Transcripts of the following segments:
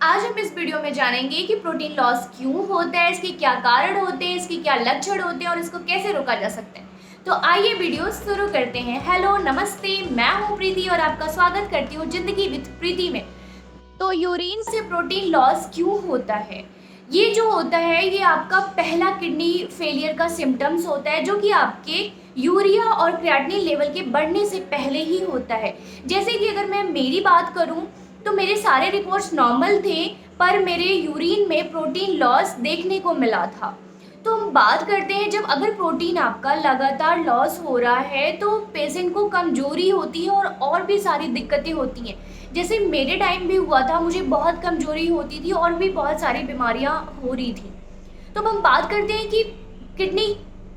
आज हम इस वीडियो में जानेंगे कि प्रोटीन लॉस क्यों होता है, इसके क्या कारण होते हैं, इसके क्या लक्षण होते हैं और इसको कैसे रोका जा सकता है। तो आइए वीडियो शुरू करते हैं। हेलो, नमस्ते, मैं हूँ प्रीति और आपका स्वागत करती हूँ जिंदगी विद प्रीति में। तो यूरिन से प्रोटीन लॉस क्यों होता है? ये जो होता है ये आपका पहला किडनी फेलियर का सिम्टम्स होता है, जो कि आपके यूरिया और क्रिएटिनिन लेवल के बढ़ने से पहले ही होता है। जैसे कि अगर मैं मेरी बात करूं तो मेरे सारे रिपोर्ट्स नॉर्मल थे, पर मेरे यूरिन में प्रोटीन लॉस देखने को मिला था। तो हम बात करते हैं, जब अगर प्रोटीन आपका लगातार लॉस हो रहा है तो पेशेंट को कमजोरी होती है और भी सारी दिक्कतें होती हैं। जैसे मेरे टाइम भी हुआ था, मुझे बहुत कमजोरी होती थी और भी बहुत सारी बीमारियां हो रही थी। तो अब हम बात करते हैं कि किडनी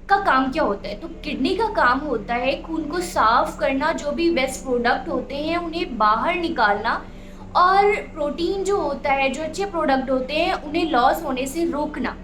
का काम क्या होता है। तो किडनी का काम होता है खून को साफ करना, जो भी वेस्ट प्रोडक्ट होते हैं उन्हें बाहर निकालना, और प्रोटीन जो होता है, जो अच्छे प्रोडक्ट होते हैं उन्हें लॉस होने से रोकना।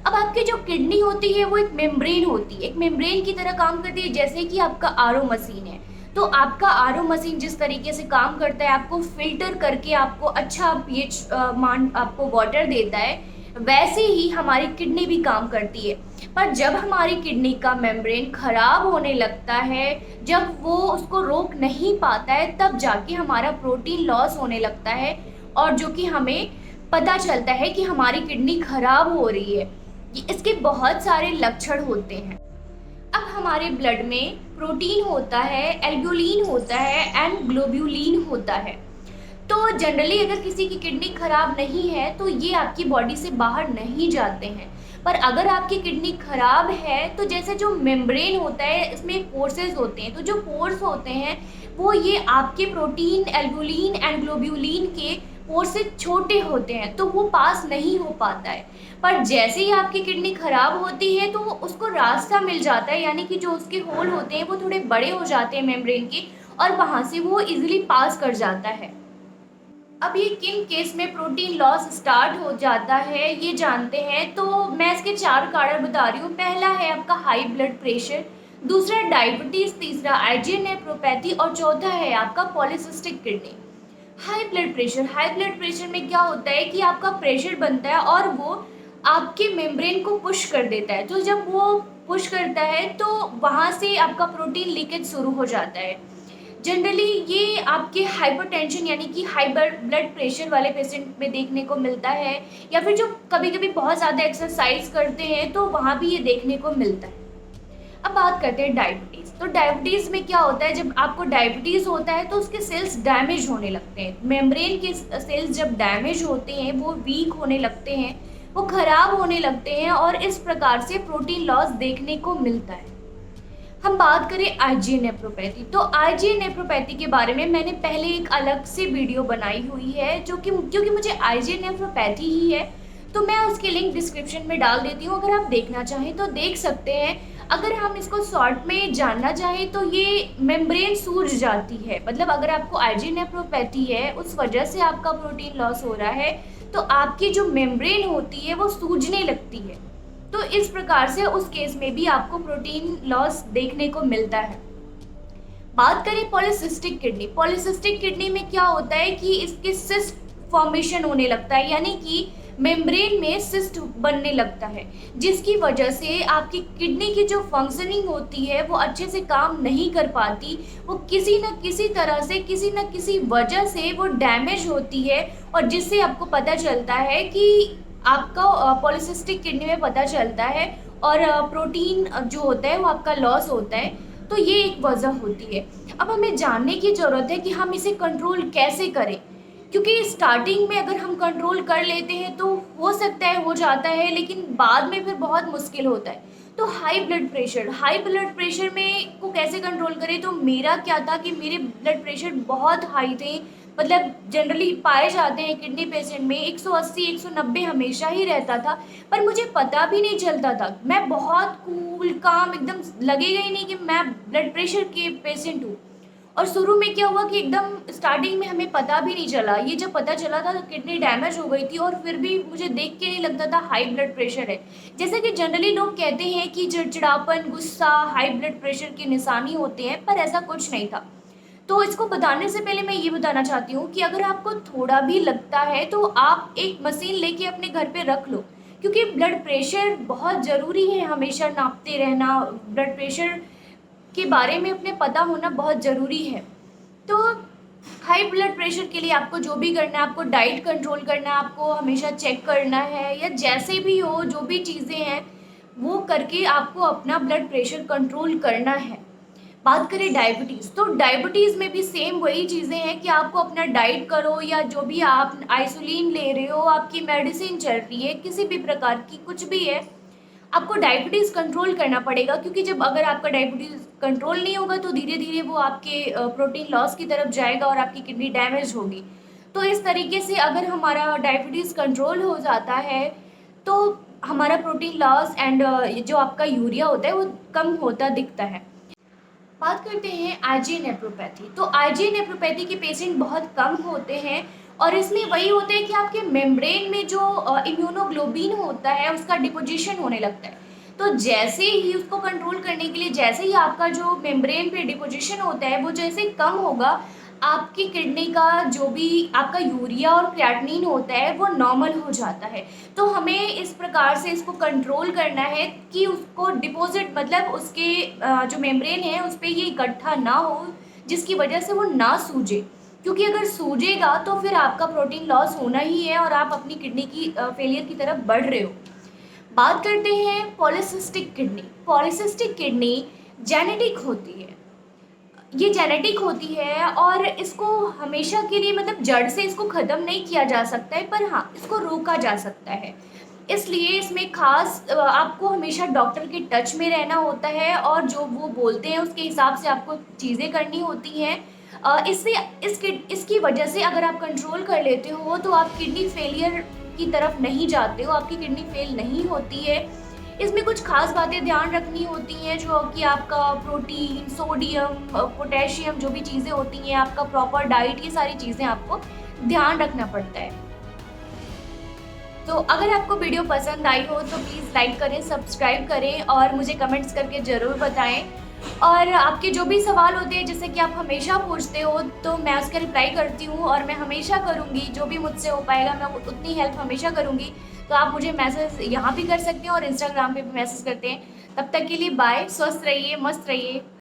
अब आपकी जो किडनी होती है वो एक मेम्ब्रेन होती है, एक मेम्ब्रेन की तरह काम करती है, जैसे कि आपका आरओ मशीन है। तो आपका आरओ मशीन जिस तरीके से काम करता है, आपको फिल्टर करके आपको अच्छा पीएच मान आपको वाटर देता है, वैसे ही हमारी किडनी भी काम करती है। पर जब हमारी किडनी का मेम्ब्रेन खराब होने लगता है, जब वो उसको रोक नहीं पाता है, तब जाके हमारा प्रोटीन लॉस होने लगता है, और जो कि हमें पता चलता है कि हमारी किडनी खराब हो रही है। इसके बहुत सारे लक्षण होते हैं। अब हमारे ब्लड में प्रोटीन होता है, एल्ब्यूलिन होता है एंड ग्लोब्यूलिन होता है। तो जनरली अगर किसी की किडनी खराब नहीं है तो ये आपकी बॉडी से बाहर नहीं जाते हैं। पर अगर आपकी किडनी खराब है तो जैसे जो मेम्ब्रेन होता है, इसमें पोर्सेस होते हैं, तो जो पोर्स होते हैं वो ये आपके प्रोटीन, एल्ब्यूलिन एंड ग्लोब्यूलिन के पोर से छोटे होते हैं, तो वो पास नहीं हो पाता है। पर जैसे ही आपकी किडनी खराब होती है तो उसको रास्ता मिल जाता है, यानी कि जो उसके होल होते हैं वो थोड़े बड़े हो जाते हैं मेम्ब्रेन के, और वहाँ से वो इजीली पास कर जाता है। अब ये किन केस में प्रोटीन लॉस स्टार्ट हो जाता है ये जानते हैं। तो मैं इसके 4 कारण बता रही हूँ। पहला है आपका हाई ब्लड प्रेशर, दूसरा डायबिटीज, तीसरा आईजीए नेफ्रोपैथी और चौथा है आपका polycystic kidney. High blood pressure में क्या होता है कि आपका प्रेशर बनता है और वो आपके मेम्ब्रेन को पुश कर देता है। तो जब वो पुश करता है तो वहाँ से आपका प्रोटीन लीकेज शुरू हो जाता है। जनरली ये आपके हाइपरटेंशन यानी कि हाई ब्लड प्रेशर वाले पेशेंट में देखने को मिलता है, या फिर जो कभी कभी बहुत ज़्यादा एक्सरसाइज करते हैं तो वहाँ भी ये देखने को मिलता है। अब बात करते हैं डायबिटीज़। तो डायबिटीज़ में क्या होता है, जब आपको डायबिटीज़ होता है तो उसके सेल्स डैमेज होने लगते हैं। मेम्ब्रेन के सेल्स जब डैमेज होते हैं वो वीक होने लगते हैं, वो खराब होने लगते हैं, और इस प्रकार से प्रोटीन लॉस देखने को मिलता है। हम बात करें आईजीए नेफ्रोपैथी। तो आईजीए नेफ्रोपैथी के बारे में मैंने पहले एक अलग से वीडियो बनाई हुई है, जो कि क्योंकि मुझे आईजीए नेफ्रोपैथी ही है तो मैं उसकी लिंक डिस्क्रिप्शन में डाल देती हूँ। अगर आप देखना चाहें तो देख सकते हैं। अगर हम इसको शॉर्ट में जानना चाहें तो ये मेम्ब्रेन सूज जाती है, मतलब अगर आपको आईजीए नेफ्रोपैथी है, उस वजह से आपका प्रोटीन लॉस हो रहा है, तो आपकी जो मेम्ब्रेन होती है वो सूजने लगती है। तो इस प्रकार से उस केस में भी आपको प्रोटीन लॉस देखने को मिलता है। बात करें पॉलीसिस्टिक किडनी। पॉलीसिस्टिक किडनी में क्या होता है कि इसके सिस्ट फॉर्मेशन होने लगता है, यानी कि मेम्ब्रेन में सिस्ट बनने लगता है, जिसकी वजह से आपकी किडनी की जो फंक्शनिंग होती है वो अच्छे से काम नहीं कर पाती। वो किसी न किसी तरह से, किसी न किसी वजह से वो डैमेज होती है, और जिससे आपको पता चलता है कि आपका पॉलीसिस्टिक किडनी में पता चलता है, और प्रोटीन जो होता है वो आपका लॉस होता है। तो ये एक वजह होती है। अब हमें जानने की ज़रूरत है कि हम इसे कंट्रोल कैसे करें, क्योंकि स्टार्टिंग में अगर हम कंट्रोल कर लेते हैं तो हो सकता है हो जाता है, लेकिन बाद में फिर बहुत मुश्किल होता है। तो हाई ब्लड प्रेशर में को कैसे कंट्रोल करें। तो मेरा क्या था कि मेरे ब्लड प्रेशर बहुत हाई थे, मतलब जनरली पाए जाते हैं किडनी पेशेंट में 180 190 हमेशा ही रहता था, पर मुझे पता भी नहीं चलता था। मैं बहुत कूल काम, एकदम लगेगा ही नहीं कि मैं ब्लड प्रेशर के पेशेंट हूँ। और शुरू में क्या हुआ कि एकदम स्टार्टिंग में हमें पता भी नहीं चला। ये जब पता चला था तो किडनी डैमेज हो गई थी, और फिर भी मुझे देख के नहीं लगता था हाई ब्लड प्रेशर है। जैसे कि जनरली लोग कहते हैं कि चिड़चिड़ापन, गुस्सा हाई ब्लड प्रेशर की निशानी होते हैं, पर ऐसा कुछ नहीं था। तो इसको बताने से पहले मैं ये बताना चाहती हूँ कि अगर आपको थोड़ा भी लगता है तो आप एक मशीन लेके अपने घर पे रख लो, क्योंकि ब्लड प्रेशर बहुत ज़रूरी है, हमेशा नापते रहना, ब्लड प्रेशर के बारे में अपने पता होना बहुत ज़रूरी है। तो हाई ब्लड प्रेशर के लिए आपको जो भी करना है, आपको डाइट कंट्रोल करना है, आपको हमेशा चेक करना है, या जैसे भी हो जो भी चीज़ें हैं वो करके आपको अपना ब्लड प्रेशर कंट्रोल करना है। बात करें डायबिटीज़, तो डायबिटीज़ में भी सेम वही चीज़ें हैं कि आपको अपना डाइट करो, या जो भी आप इंसुलिन ले रहे हो, आपकी मेडिसिन चल रही है, किसी भी प्रकार की कुछ भी है, आपको डायबिटीज़ कंट्रोल करना पड़ेगा, क्योंकि जब अगर आपका डायबिटीज़ कंट्रोल नहीं होगा तो धीरे धीरे वो आपके प्रोटीन लॉस की तरफ जाएगा और आपकी किडनी डैमेज होगी। तो इस तरीके से अगर हमारा डायबिटीज़ कंट्रोल हो जाता है तो हमारा प्रोटीन लॉस एंड जो आपका यूरिया होता है वो कम होता दिखता है। बात करते हैं आईजी नेफ्रोपैथी। तो आईजी नेफ्रोपैथी के पेशेंट बहुत कम होते हैं, और इसमें वही होता है कि आपके मेम्ब्रेन में जो इम्यूनोग्लोबिन होता है उसका डिपोजिशन होने लगता है। तो जैसे ही उसको कंट्रोल करने के लिए, जैसे ही आपका जो मेम्ब्रेन पे डिपोजिशन होता है वो जैसे कम होगा, आपकी किडनी का जो भी आपका यूरिया और क्रिएटिनिन होता है वो नॉर्मल हो जाता है। तो हमें इस प्रकार से इसको कंट्रोल करना है कि उसको डिपॉजिट, मतलब उसके जो मेम्ब्रेन है उस पर ये इकट्ठा ना हो, जिसकी वजह से वो ना सूजे, क्योंकि अगर सूजेगा तो फिर आपका प्रोटीन लॉस होना ही है और आप अपनी किडनी की फेलियर की तरफ बढ़ रहे हो। बात करते हैं polycystic kidney. Polycystic kidney genetic होती है, ये जेनेटिक होती है और इसको हमेशा के लिए, मतलब जड़ से इसको ख़त्म नहीं किया जा सकता है, पर हाँ इसको रोका जा सकता है। इसलिए इसमें खास आपको हमेशा डॉक्टर के टच में रहना होता है, और जो वो बोलते हैं उसके हिसाब से आपको चीज़ें करनी होती हैं। इससे इसकी वजह से अगर आप कंट्रोल कर लेते हो तो आप किडनी फेलियर की तरफ नहीं जाते हो, आपकी किडनी फेल नहीं होती है। इसमें कुछ खास बातें ध्यान रखनी होती हैं, जो कि आपका प्रोटीन, सोडियम, पोटेशियम, जो भी चीज़ें होती हैं, आपका प्रॉपर डाइट, ये सारी चीज़ें आपको ध्यान रखना पड़ता है। तो अगर आपको वीडियो पसंद आई हो तो प्लीज़ लाइक करें, सब्सक्राइब करें और मुझे कमेंट्स करके ज़रूर बताएं। और आपके जो भी सवाल होते हैं, जैसे कि आप हमेशा पूछते हो, तो मैं उसका रिप्लाई करती हूँ, और मैं हमेशा करूँगी, जो भी मुझसे हो पाएगा मैं उतनी हेल्प हमेशा करूँगी। तो आप मुझे मैसेज यहाँ भी कर सकते हैं और इंस्टाग्राम पे भी मैसेज करते हैं। तब तक के लिए बाय, स्वस्थ रहिए, मस्त रहिए।